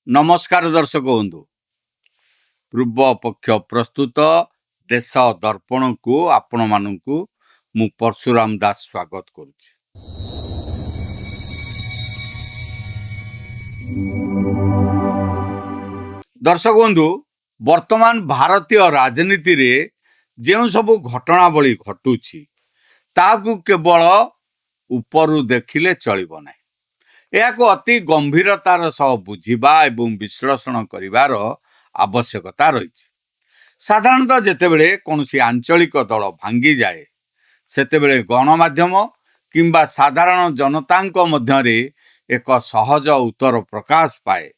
नमस्कार दर्शक बंधु पूर्व पक्ष प्रस्तुत देश दर्पण को आपण मानू मु परशुराम दास स्वागत करुच्ची। दर्शक बंधु वर्तमान भारतीय राजनीति रे जो सब घटनावली घटुची ताकू केवल उपरु देखिले चलिब नाही। यह अति गंभीरतार सह बुझा एवं विश्लेषण करिवार आवश्यकता रही। साधारणतः जेतेबेले कौनसी आंचलिक दल भांगी जाए सेतेबेले गणमाध्यम किंबा साधारण जनतांक मध्यरे एक सहज उत्तर प्रकाश पाए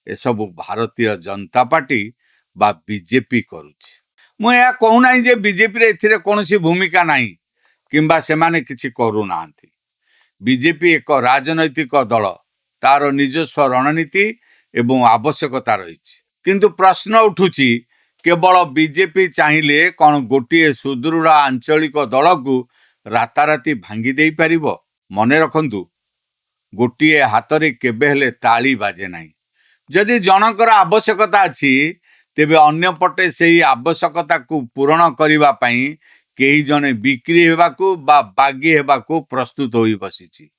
एसबु भारतीय जनता पार्टी बा बीजेपी करुछि। मु या कहूना जे बीजेपी रे एथिरे कौनसी भूमिका नाही किंबा सेमाने किछि करू नांती। बीजेपी एक राजनैतिक दल, तार निजस्व रणनीति एवं आवश्यकता रही। किंतु प्रश्न उठुची केवल बीजेपी चाहिए कौन गोटे सुदृढ़ आंचलिक दल को राताराती भांगी दे पारिबो? मने रखंतु गोटे हाथ रे केबे हेले ताली बाजे नाही। जदि जनकर आवश्यकता अछि तेबे अन्य पटे सेही आवश्यकता को पूरण करिबा पई केही जने बिक्री हेबाकू बा बागी हेबाकू प्रस्तुत होई बसिछि।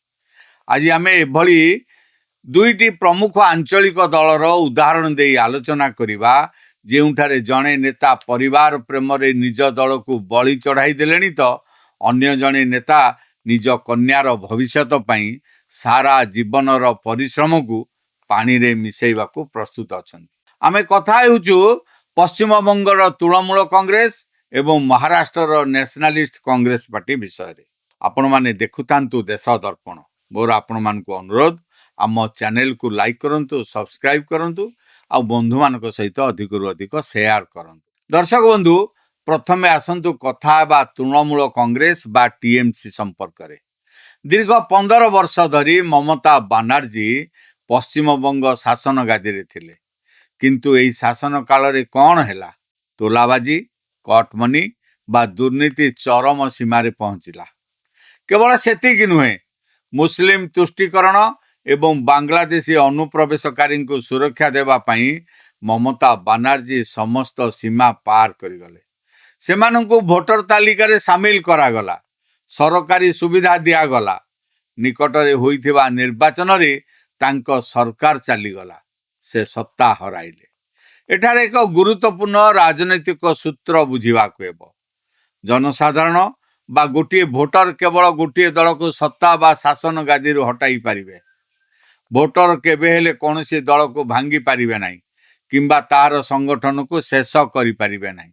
आज आमे एभली दुईटी प्रमुख आंचलिक दलर उदाहरण दे आलोचना करिबा जेउठारे जने नेता परिवार प्रेम रे निज दल को बलि चढ़ाई देलेनी तो अन्य जने नेता निज कन्यार भविष्यत पई सारा जीवनर परिश्रम को पानी रे मिसेइबाकू प्रस्तुत अछंती। आमे कथा हेउचु पश्चिम बंगर तृणमूल कांग्रेस एवं महाराष्ट्र नेशनलिस्ट कांग्रेस पार्टी विषय रे। आपण माने देखुतांतु देश दर्पण। मोर आपण मान को अनुरोध आम चैनल को लाइक करंतु, सब्सक्राइब करंतु आ बंधु मानक सहित अधिक रु अधिक शेयर करंतु। दर्शक बंधु प्रथमे आसंतु कथा बा तृणमूल कांग्रेस बा टीएमसी संपर्क रे। दीर्घ 15 वर्ष धरी ममता बनर्जी पश्चिम बंग शासन गादी रे थिले, किंतु एही शासन काल रे कोन हैला? तोलाबाजी, कटमनी बा दुर्नीति चरम सीमारे पहुंचला। केवल सेतिक नुहे, मुस्लिम तुष्टिकरण एवं बांग्लादेशी अनुप्रवेशकारी को सुरक्षा देवा पई ममता बनर्जी समस्त सीमा पार करिगले। सेमानंकु भोटर तालिका रे शामिल करागला, सरकारी सुविधा दिया गला। निकटरे होइथिबा निर्वाचन रे तांको सरकार चलीगला, से सत्ता हराइले। एठारे एक गुरुत्वपूर्ण राजनैतिक सूत्र बुझिबाकु हेबो। जनसाधारण बा गोटे भोटर केवल गोटे दल को सत्ता बा शासन गादी रु हटाई पारिबे। भोटर केबे हेले कोनोसी दल को भांगी पारिबे नाही किंबा तार संगठन को शेष करि पारिबे नाही।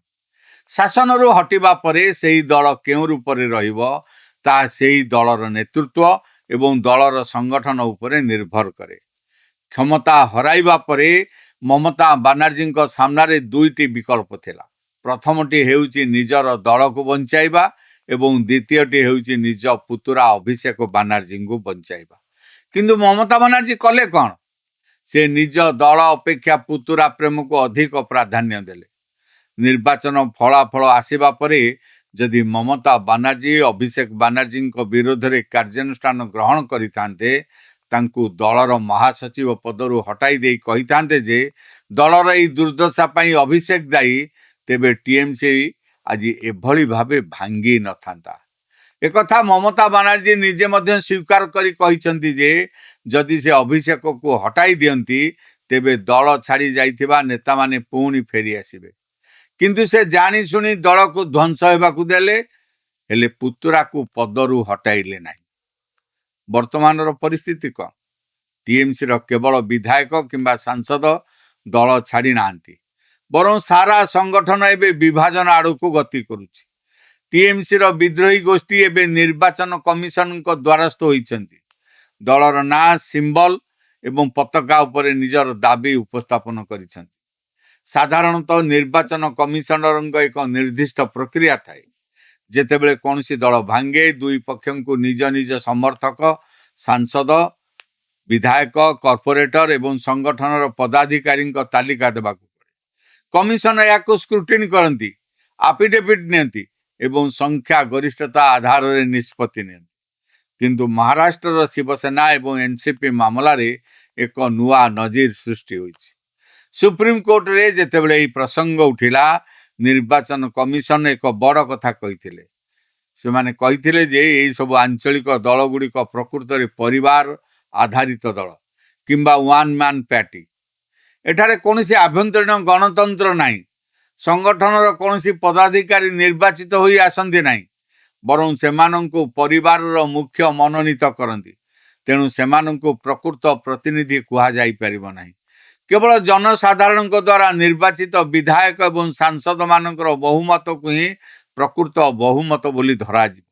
शासन रु हटिबा परे सेही दल केउ रूप रे रहिबो ता सेही दलर नेतृत्व एवं दलर संगठन उपरे निर्भर करे। क्षमता हराइबा परे ममता बनर्जी सामने दुईटी विकल्प थिला। प्रथमटी हेउची निजर दल को बंचाइबा एवं द्वितीयटी हेउची निज पुतुरा अभिषेक बनर्जी को बंचाइबा। किंतु ममता बनर्जी कले कौन? से निज दल अपेक्षा पुतुरा प्रेम को अधिक प्राधान्य देले। निर्वाचन फलाफल आसिबा परे जदि ममता बनर्जी अभिषेक बनर्जी विरोध रे कार्यानुष्ठान ग्रहण करितांते तांकु दलर महासचिव पदरु हटाई दे कहितांते जे दलर ई दुर्दशा पई अभिषेक दायी, तेबे टीएमसी आज एभली भावे भांगी न थांता। एक कथा ममता बनर्जी निजे मध्य स्वीकार करी कहिसंती जे जदि से अभिषेक को हटाई दियंती तेबे दल छाड़ी जाइथिबा नेता माने पुणी फेरी आसिबे। किंतु से जानी सुनी दल को ध्वंस हेबाकू देले, हेले पुतुरा को पदरु हटाइले नाही। वर्तमान परिस्थिति कौन? टीएमसी केवल विधायक किंबा सांसद दल छाड़ी नांती, बरं सारा संगठन एबे विभाजन आड़ को गति करुछि। टीएमसी विद्रोही गोष्ठी एबे निर्वाचन कमिशन को द्वारस्थ होइछंती। दलर ना सिंबल एवं पताका उपरे निजर दाबी उपस्थापन करिछंती। साधारणतः निर्वाचन कमिशनर एक निर्दिष्ट प्रक्रिया थाए। जेतेबेले कौनसी दल भांगे दुई पक्षों को निज निज समर्थक, सांसद, विधायक, कॉर्पोरेटर एवं संगठन पदाधिकारी तालिका देबाकू पड़े। कमिशन या स्क्रुटिनी करती, आफिडेविट नियंती एवं संख्या गरिष्ठता आधार रे निष्पत्ति नियंती। किंतु महाराष्ट्र शिवसेना एवं एनसीपी मामला रे ଏକ ନୂଆ ନଜିର ସୃଷ୍ଟି ହୋଇଛି। ସୁପ୍ରିମକୋର୍ଟରେ ଯେତେବେଳେ ଏହି ପ୍ରସଙ୍ଗ ଉଠିଲା, ନିର୍ବାଚନ କମିଶନ ଏକ ବଡ଼ କଥା କହିଥିଲେ। ସେମାନେ କହିଥିଲେ ଯେ ଏହି ସବୁ ଆଞ୍ଚଳିକ ଦଳଗୁଡ଼ିକ ପ୍ରକୃତରେ ପରିବାର ଆଧାରିତ ଦଳ କିମ୍ବା ୱାନ୍ ମ୍ୟାନ୍ ପାର୍ଟି। ଏଠାରେ କୌଣସି ଆଭ୍ୟନ୍ତରୀଣ ଗଣତନ୍ତ୍ର ନାହିଁ। ସଂଗଠନର କୌଣସି ପଦାଧିକାରୀ ନିର୍ବାଚିତ ହୋଇ ଆସନ୍ତି ନାହିଁ, ବରଂ ସେମାନଙ୍କୁ ପରିବାରର ମୁଖ୍ୟ ମନୋନୀତ କରନ୍ତି। ତେଣୁ ସେମାନଙ୍କୁ ପ୍ରକୃତ ପ୍ରତିନିଧି କୁହାଯାଇପାରିବ ନାହିଁ। କେବଳ ଜନସାଧାରଣଙ୍କ ଦ୍ୱାରା ନିର୍ବାଚିତ ବିଧାୟକ ଏବଂ ସାଂସଦମାନଙ୍କର ବହୁମତକୁ ହିଁ ପ୍ରକୃତ ବହୁମତ ବୋଲି ଧରାଯିବ।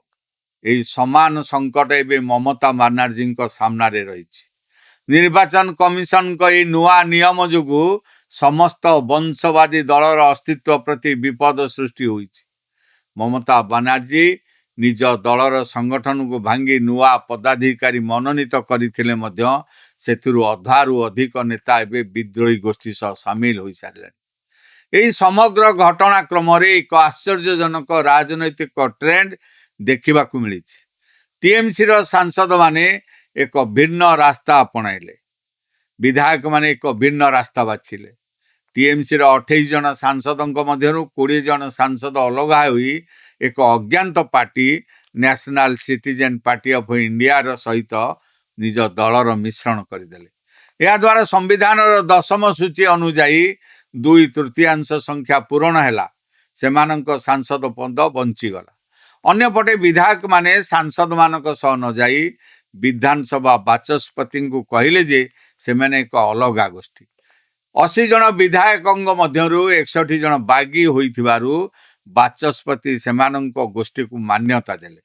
ଏହି ସମାନ ସଙ୍କଟ ଏବେ ମମତା ବାନାର୍ଜୀଙ୍କ ସାମ୍ନାରେ ରହିଛି। ନିର୍ବାଚନ କମିଶନଙ୍କ ଏହି ନୂଆ ନିୟମ ଯୋଗୁଁ ସମସ୍ତ ବଂଶବାଦୀ ଦଳର ଅସ୍ତିତ୍ୱ ପ୍ରତି ବିପଦ ସୃଷ୍ଟି ହୋଇଛି। ମମତା ବାନାର୍ଜୀ ନିଜ ଦଳର ସଂଗଠନକୁ ଭାଙ୍ଗି ନୂଆ ପଦାଧିକାରୀ ମନୋନୀତ କରିଥିଲେ ମଧ୍ୟ ସେଥିରୁ ଅଧାରୁ ଅଧିକ ନେତା ଏବେ ବିଦ୍ରୋହୀ ଗୋଷ୍ଠୀ ସହ ସାମିଲ ହୋଇସାରିଲେଣି। ଏହି ସମଗ୍ର ଘଟଣାକ୍ରମରେ ଏକ ଆଶ୍ଚର୍ଯ୍ୟଜନକ ରାଜନୈତିକ ଟ୍ରେଣ୍ଡ ଦେଖିବାକୁ ମିଳିଛି। ଟିଏମସିର ସାଂସଦମାନେ ଏକ ଭିନ୍ନ ରାସ୍ତା ଆପଣାଇଲେ। ବିଧାୟକମାନେ ଏକ ଭିନ୍ନ ରାସ୍ତା ବାଛିଲେ। ଟିଏମସିର 28 ଜଣ ସାଂସଦଙ୍କ ମଧ୍ୟରୁ 20 ଜଣ ସାଂସଦ ଅଲଗା ହୋଇ ଏକ ଅଜ୍ଞାତ party national citizen party of ଇଣ୍ଡିଆର ସହିତ ନିଜ ଦଳର ମିଶ୍ରଣ କରିଦେଲେ। ଏହାଦ୍ୱାରା ସମ୍ବିଧାନର 10ମ ସୂଚୀ ଅନୁଯାୟୀ 2/3 ସଂଖ୍ୟା ପୂରଣ ହେଲା। ସେମାନଙ୍କ ସାଂସଦ ପଦ ବଞ୍ଚିଗଲା। ଅନ୍ୟପଟେ ବିଧାୟକମାନେ ସାଂସଦମାନଙ୍କ ସହ ନ ଯାଇ ବିଧାନସଭା ବାଚସ୍ପତିଙ୍କୁ କହିଲେ ଯେ ସେମାନେ ଏକ ଅଲଗା ଗୋଷ୍ଠୀ। 80 ଜଣ ବିଧାୟକଙ୍କ ମଧ୍ୟରୁ 61 ଜଣ ବାଗି ହୋଇଥିବାରୁ ବାଚସ୍ପତି ସେମାନଙ୍କ ଗୋଷ୍ଠୀକୁ ମାନ୍ୟତା ଦେଲେ।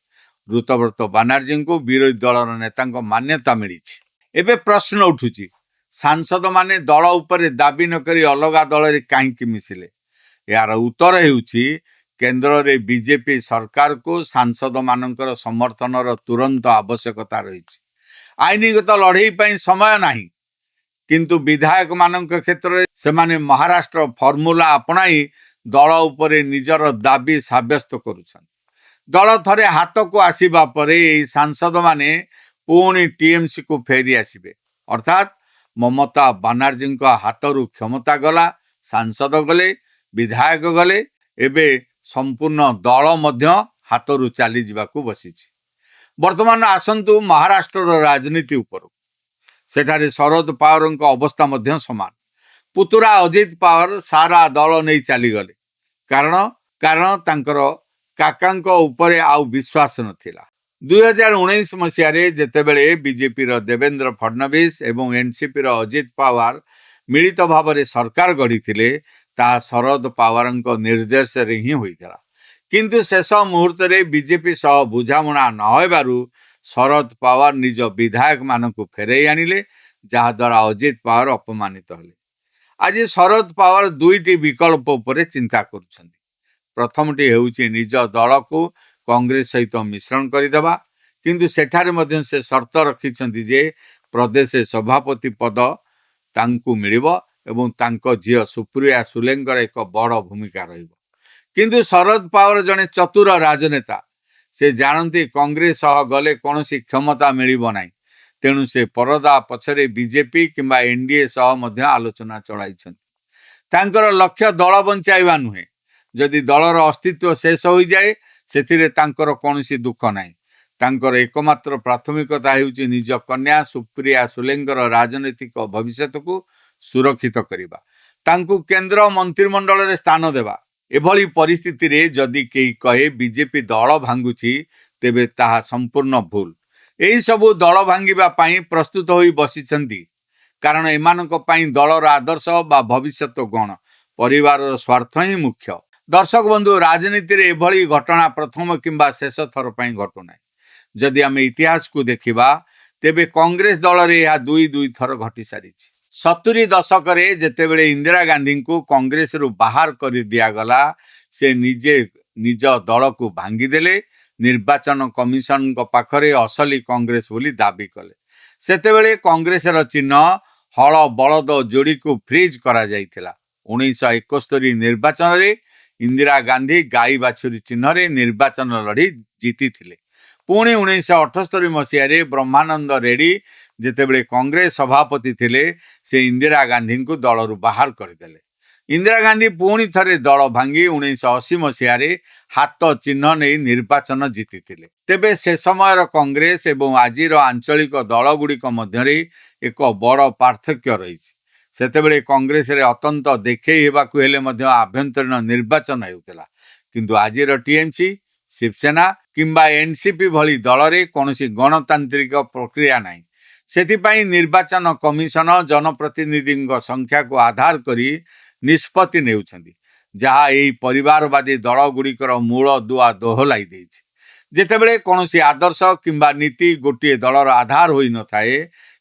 ଋତବ୍ରତ ବାନାର୍ଜୀଙ୍କୁ ବିରୋଧୀ ଦଳର ନେତାଙ୍କ ମାନ୍ୟତା ମିଳିଛି। ଏବେ ପ୍ରଶ୍ନ ଉଠୁଛି, ସାଂସଦମାନେ ଦଳ ଉପରେ ଦାବି ନ କରି ଅଲଗା ଦଳରେ କାହିଁକି ମିଶିଲେ? ଏହାର ଉତ୍ତର ହେଉଛି, କେନ୍ଦ୍ରରେ ବିଜେପି ସରକାରକୁ ସାଂସଦମାନଙ୍କର ସମର୍ଥନର ତୁରନ୍ତ ଆବଶ୍ୟକତା ରହିଛି। ଆଇନଗତ ଲଢ଼େଇ ପାଇଁ ସମୟ ନାହିଁ, କିନ୍ତୁ ବିଧାୟକମାନଙ୍କ କ୍ଷେତ୍ରରେ ସେମାନେ ମହାରାଷ୍ଟ୍ର ଫର୍ମୁଲା ଆପଣାଇ ଦଳ ଉପରେ ନିଜର ଦାବି ସାବ୍ୟସ୍ତ କରୁଛନ୍ତି। ଦଳ ଥରେ ହାତକୁ ଆସିବା ପରେ ଏହି ସାଂସଦମାନେ ପୁଣି ଟିଏମସିକୁ ଫେରି ଆସିବେ। ଅର୍ଥାତ୍ ମମତା ବାନାର୍ଜୀଙ୍କ ହାତରୁ କ୍ଷମତା ଗଲା, ସାଂସଦ ଗଲେ, ବିଧାୟକ ଗଲେ, ଏବେ ସମ୍ପୂର୍ଣ୍ଣ ଦଳ ମଧ୍ୟ ହାତରୁ ଚାଲିଯିବାକୁ ବସିଛି। ବର୍ତ୍ତମାନ ଆସନ୍ତୁ ମହାରାଷ୍ଟ୍ରର ରାଜନୀତି ଉପରକୁ। ସେଠାରେ ଶରଦ ପାୱାରଙ୍କ ଅବସ୍ଥା ମଧ୍ୟ ସମାନ। ପୁତୁରା ଅଜିତ ପାୱାର ସାରା ଦଳ ନେଇ ଚାଲିଗଲେ। କାରଣ ତାଙ୍କର କାକାଙ୍କ ଉପରେ ଆଉ ବିଶ୍ୱାସ ନଥିଲା। 2019 ମସିହାରେ ଯେତେବେଳେ ବିଜେପିର ଦେବେନ୍ଦ୍ର ଫଡନବିସ ଏବଂ ଏନସିପିର ଅଜିତ ପାୱାର ମିଳିତ ଭାବରେ ସରକାର ଗଢ଼ିଥିଲେ, ତାହା ଶରଦ ପାୱାରଙ୍କ ନିର୍ଦ୍ଦେଶରେ ହିଁ ହୋଇଥିଲା। କିନ୍ତୁ ଶେଷ ମୁହୂର୍ତ୍ତରେ ବିଜେପି ସହ ବୁଝାମଣା ନ ହେବାରୁ ଶରଦ ପାୱାର ନିଜ ବିଧାୟକମାନଙ୍କୁ ଫେରାଇ ଆଣିଲେ, ଯାହାଦ୍ୱାରା ଅଜିତ ପାୱାର ଅପମାନିତ ହେଲେ। ଆଜି ଶରଦ ପାୱାର 2ଟି ବିକଳ୍ପ ଉପରେ ଚିନ୍ତା କରୁଛନ୍ତି। ପ୍ରଥମଟି ହେଉଛି ନିଜ ଦଳକୁ କଂଗ୍ରେସ ସହିତ ମିଶ୍ରଣ କରିଦେବା, କିନ୍ତୁ ସେଠାରେ ମଧ୍ୟ ସେ ସର୍ତ୍ତ ରଖିଛନ୍ତି ଯେ ପ୍ରଦେଶ ସଭାପତି ପଦ ତାଙ୍କୁ ମିଳିବ ଏବଂ ତାଙ୍କ ଝିଅ ସୁପ୍ରିୟା ସୁଲେଙ୍କର ଏକ ବଡ଼ ଭୂମିକା ରହିବ। କିନ୍ତୁ ଶରଦ ପାୱାର ଜଣେ ଚତୁର ରାଜନେତା। ସେ ଜାଣନ୍ତି କଂଗ୍ରେସ ସହ ଗଲେ କୌଣସି କ୍ଷମତା ମିଳିବ ନାହିଁ। ତେଣୁ ସେ ପରଦା ପଛରେ ବିଜେପି କିମ୍ବା ଏନଡିଏ ସହ ମଧ୍ୟ ଆଲୋଚନା ଚଳାଇଛନ୍ତି। ତାଙ୍କର ଲକ୍ଷ୍ୟ ଦଳ ବଞ୍ଚାଇବା ନୁହେଁ। ଯଦି ଦଳର ଅସ୍ତିତ୍ୱ ଶେଷ ହୋଇଯାଏ, ସେଥିରେ ତାଙ୍କର କୌଣସି ଦୁଃଖ ନାହିଁ। ତାଙ୍କର ଏକମାତ୍ର ପ୍ରାଥମିକତା ହେଉଛି ନିଜ କନ୍ୟା ସୁପ୍ରିୟା ସୁଲେଙ୍କର ରାଜନୈତିକ ଭବିଷ୍ୟତକୁ ସୁରକ୍ଷିତ କରିବା, ତାଙ୍କୁ କେନ୍ଦ୍ର ମନ୍ତ୍ରିମଣ୍ଡଳରେ ସ୍ଥାନ ଦେବା। ଏଭଳି ପରିସ୍ଥିତିରେ ଯଦି କେହି କହେ ବିଜେପି ଦଳ ଭାଙ୍ଗୁଛି, ତେବେ ତାହା ସମ୍ପୂର୍ଣ୍ଣ ଭୁଲ। ଏହିସବୁ ଦଳ ଭାଙ୍ଗିବା ପାଇଁ ପ୍ରସ୍ତୁତ ହୋଇ ବସିଛନ୍ତି, କାରଣ ଏମାନଙ୍କ ପାଇଁ ଦଳର ଆଦର୍ଶ ବା ଭବିଷ୍ୟତ ଗଣ, ପରିବାରର ସ୍ୱାର୍ଥ ହିଁ ମୁଖ୍ୟ। ଦର୍ଶକ ବନ୍ଧୁ, ରାଜନୀତିରେ ଏଭଳି ଘଟଣା ପ୍ରଥମ କିମ୍ବା ଶେଷ ଥର ପାଇଁ ଘଟୁନାହିଁ। ଯଦି ଆମେ ଇତିହାସକୁ ଦେଖିବା, ତେବେ କଂଗ୍ରେସ ଦଳରେ ଏହା 2 ଥର ଘଟିସାରିଛି। 70 ଦଶକରେ ଯେତେବେଳେ ଇନ୍ଦିରା ଗାନ୍ଧୀଙ୍କୁ କଂଗ୍ରେସରୁ ବାହାର କରି ଦିଆଗଲା, ସେ ନିଜେ ନିଜ ଦଳକୁ ଭାଙ୍ଗିଦେଲେ। ନିର୍ବାଚନ କମିଶନଙ୍କ ପାଖରେ ଅସଲି କଂଗ୍ରେସ ବୋଲି ଦାବି କଲେ। ସେତେବେଳେ କଂଗ୍ରେସର ଚିହ୍ନ ହଳ ବଳଦ ଯୋଡ଼ିକୁ ଫ୍ରିଜ୍ କରାଯାଇଥିଲା। 1971 ନିର୍ବାଚନରେ ଇନ୍ଦିରା ଗାନ୍ଧୀ ଗାଈ ବାଛୁରୀ ଚିହ୍ନରେ ନିର୍ବାଚନ ଲଢ଼ି ଜିତିଥିଲେ। ପୁଣି 1978 ମସିହାରେ ବ୍ରହ୍ମାନନ୍ଦ ରେଡ୍ଡି ଯେତେବେଳେ କଂଗ୍ରେସ ସଭାପତି ଥିଲେ ସେ ଇନ୍ଦିରା ଗାନ୍ଧୀଙ୍କୁ ଦଳରୁ ବାହାର କରିଦେଲେ। ଇନ୍ଦିରା ଗାନ୍ଧୀ ପୁଣି ଥରେ ଦଳ ଭାଙ୍ଗି 1980 ମସିହାରେ ହାତ ଚିହ୍ନ ନେଇ ନିର୍ବାଚନ ଜିତିଥିଲେ। ତେବେ ସେ ସମୟର କଂଗ୍ରେସ ଏବଂ ଆଜିର ଆଞ୍ଚଳିକ ଦଳଗୁଡ଼ିକ ମଧ୍ୟରେ ଏକ ବଡ଼ ପାର୍ଥକ୍ୟ ରହିଛି। ସେତେବେଳେ କଂଗ୍ରେସରେ ଅନ୍ତନ୍ତ ଦେଖେଇ ହେବାକୁ ହେଲେ ମଧ୍ୟ ଆଭ୍ୟନ୍ତରୀଣ ନିର୍ବାଚନ ହେଉଥିଲା, କିନ୍ତୁ ଆଜିର ଟିଏମ୍ସି, ଶିବସେନା କିମ୍ବା ଏନ୍ସିପି ଭଳି ଦଳରେ କୌଣସି ଗଣତାନ୍ତ୍ରିକ ପ୍ରକ୍ରିୟା ନାହିଁ। ସେଥିପାଇଁ ନିର୍ବାଚନ କମିଶନ ଜନପ୍ରତିନିଧିଙ୍କ ସଂଖ୍ୟାକୁ ଆଧାର କରି ନିଷ୍ପତ୍ତି ନେଉଛନ୍ତି, ଯାହା ଏହି ପରିବାରବାଦୀ ଦଳଗୁଡ଼ିକର ମୂଳ ଦୁଆ ଦୋହଲାଇ ଦେଇଛି। ଯେତେବେଳେ କୌଣସି ଆଦର୍ଶ କିମ୍ବା ନୀତି ଗୋଟିଏ ଦଳର ଆଧାର ହୋଇନଥାଏ,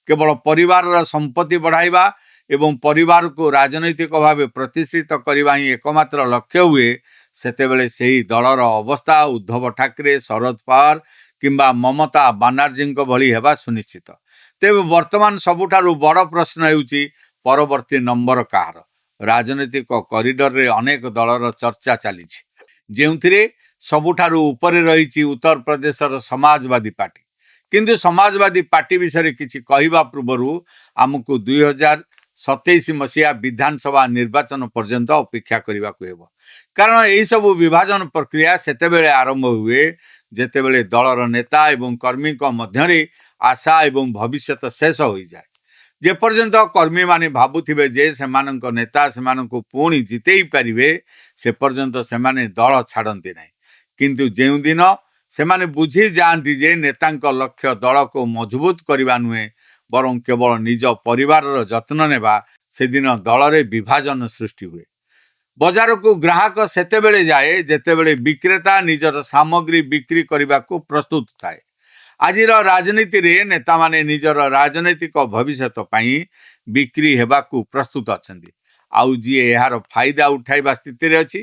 କେବଳ ପରିବାରର ସମ୍ପତ୍ତି ବଢ଼ାଇବା ଏବଂ ପରିବାରକୁ ରାଜନୈତିକ ଭାବେ ପ୍ରତିଷ୍ଠିତ କରିବା ହିଁ ଏକମାତ୍ର ଲକ୍ଷ୍ୟ ହୁଏ, ସେତେବେଳେ ସେହି ଦଳର ଅବସ୍ଥା ଉଦ୍ଧବ ଠାକରେ, ଶରଦ ପାୱାର କିମ୍ବା ମମତା ବାନାର୍ଜୀଙ୍କ ଭଳି ହେବା ସୁନିଶ୍ଚିତ। ତେବେ ବର୍ତ୍ତମାନ ସବୁଠାରୁ ବଡ଼ ପ୍ରଶ୍ନ ହେଉଛି ପରବର୍ତ୍ତୀ ନମ୍ବର କାହାର? ରାଜନୈତିକ କରିଡରରେ ଅନେକ ଦଳର ଚର୍ଚ୍ଚା ଚାଲିଛି, ଯେଉଁଥିରେ ସବୁଠାରୁ ଉପରେ ରହିଛି ଉତ୍ତରପ୍ରଦେଶର ସମାଜବାଦୀ ପାର୍ଟି। କିନ୍ତୁ ସମାଜବାଦୀ ପାର୍ଟି ବିଷୟରେ କିଛି କହିବା ପୂର୍ବରୁ ଆମକୁ 2027 ମସିହା ବିଧାନସଭା ନିର୍ବାଚନ ପର୍ଯ୍ୟନ୍ତ ଅପେକ୍ଷା କରିବାକୁ ହେବ। କାରଣ ଏହିସବୁ ବିଭାଜନ ପ୍ରକ୍ରିୟା ସେତେବେଳେ ଆରମ୍ଭ ହୁଏ ଯେତେବେଳେ ଦଳର ନେତା ଏବଂ କର୍ମୀଙ୍କ ମଧ୍ୟରେ ଆଶା ଏବଂ ଭବିଷ୍ୟତ ଶେଷ ହୋଇଯାଏ। ଯେପର୍ଯ୍ୟନ୍ତ କର୍ମୀମାନେ ଭାବୁଥିବେ ଯେ ସେମାନଙ୍କ ନେତା ସେମାନଙ୍କୁ ପୁଣି ଜିତେଇ ପାରିବେ, ସେ ପର୍ଯ୍ୟନ୍ତ ସେମାନେ ଦଳ ଛାଡ଼ନ୍ତି ନାହିଁ। କିନ୍ତୁ ଯେଉଁଦିନ ସେମାନେ ବୁଝିଯାଆନ୍ତି ଯେ ନେତାଙ୍କ ଲକ୍ଷ୍ୟ ଦଳକୁ ମଜବୁତ କରିବା ନୁହେଁ, ବରଂ କେବଳ ନିଜ ପରିବାରର ଯତ୍ନ ନେବା, ସେଦିନ ଦଳରେ ବିଭାଜନ ସୃଷ୍ଟି ହୁଏ। ବଜାରକୁ ଗ୍ରାହକ ସେତେବେଳେ ଯାଏ ଯେତେବେଳେ ବିକ୍ରେତା ନିଜର ସାମଗ୍ରୀ ବିକ୍ରି କରିବାକୁ ପ୍ରସ୍ତୁତ ଥାଏ। ଆଜିର ରାଜନୀତିରେ ନେତାମାନେ ନିଜର ରାଜନୈତିକ ଭବିଷ୍ୟତ ପାଇଁ ବିକ୍ରି ହେବାକୁ ପ୍ରସ୍ତୁତ ଅଛନ୍ତି। ଆଉ ଯିଏ ଏହାର ଫାଇଦା ଉଠାଇବା ସ୍ଥିତିରେ ଅଛି,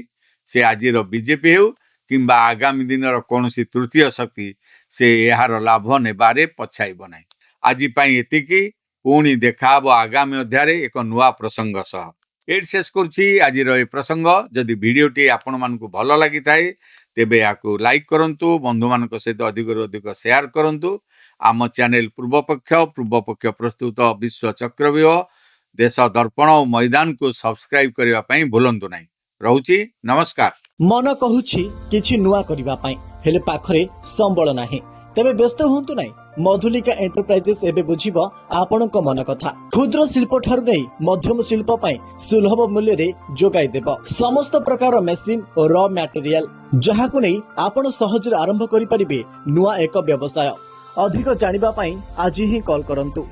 ସେ ଆଜିର ବିଜେପି ହେଉ କିମ୍ବା ଆଗାମୀ ଦିନର କୌଣସି ତୃତୀୟ ଶକ୍ତି, ସେ ଏହାର ଲାଭ ନେବାରେ ପଛାଇବ ନାହିଁ। ଆଜି ପାଇଁ ଏତିକି। ପୁଣି ଦେଖାହେବ ଆଗାମୀ ଅଧ୍ୟାୟରେ ଏକ ନୂଆ ପ୍ରସଙ୍ଗ ସହ। ଏଇଠି ଶେଷ କରୁଛି ଆଜିର ଏ ପ୍ରସଙ୍ଗ। ଯଦି ଭିଡ଼ିଓଟି ଆପଣମାନଙ୍କୁ ଭଲ ଲାଗିଥାଏ ତେବେ ଏହାକୁ ଲାଇକ୍ କରନ୍ତୁ, ବନ୍ଧୁମାନଙ୍କ ସହିତ ଅଧିକରୁ ଅଧିକ ସେୟାର କରନ୍ତୁ। ଆମ ଚ୍ୟାନେଲ ପୂର୍ବପକ୍ଷ ପ୍ରସ୍ତୁତ ବିଶ୍ୱ ଚକ୍ରବ୍ୟୁହ, ଦେଶ ଦର୍ପଣ ଓ ମଇଦାନକୁ ସବସ୍କ୍ରାଇବ୍ କରିବା ପାଇଁ ଭୁଲନ୍ତୁ ନାହିଁ। ରହୁଛି, ନମସ୍କାର। ମନ କହୁଛି କିଛି ନୂଆ କରିବା ପାଇଁ, ହେଲେ ପାଖରେ ସମ୍ବଳ ନାହିଁ। ତେବେ ବ୍ୟସ୍ତ ହୁଅନ୍ତୁ ନାହିଁ, ମଧୁଲିକା ଏଣ୍ଟରପ୍ରାଇଜେସ୍ ଏବେ ବୁଝିବ ଆପଣଙ୍କ ମନ କଥା। କ୍ଷୁଦ୍ର ଶିଳ୍ପ ଠାରୁ ନେଇ ମଧ୍ୟମ ଶିଳ୍ପ ପାଇଁ ସୁଲଭ ମୂଲ୍ୟରେ ଯୋଗାଇ ଦେବ ସମସ୍ତ ପ୍ରକାର ମେସିନ ଓ ର ମ୍ୟାଟେରିଆଲ, ଯାହାକୁ ନେଇ ଆପଣ ସହଜରେ ଆରମ୍ଭ କରିପାରିବେ ନୂଆ ଏକ ବ୍ୟବସାୟ। ଅଧିକ ଜାଣିବା ପାଇଁ ଆଜି ହିଁ କଲ୍ କରନ୍ତୁ।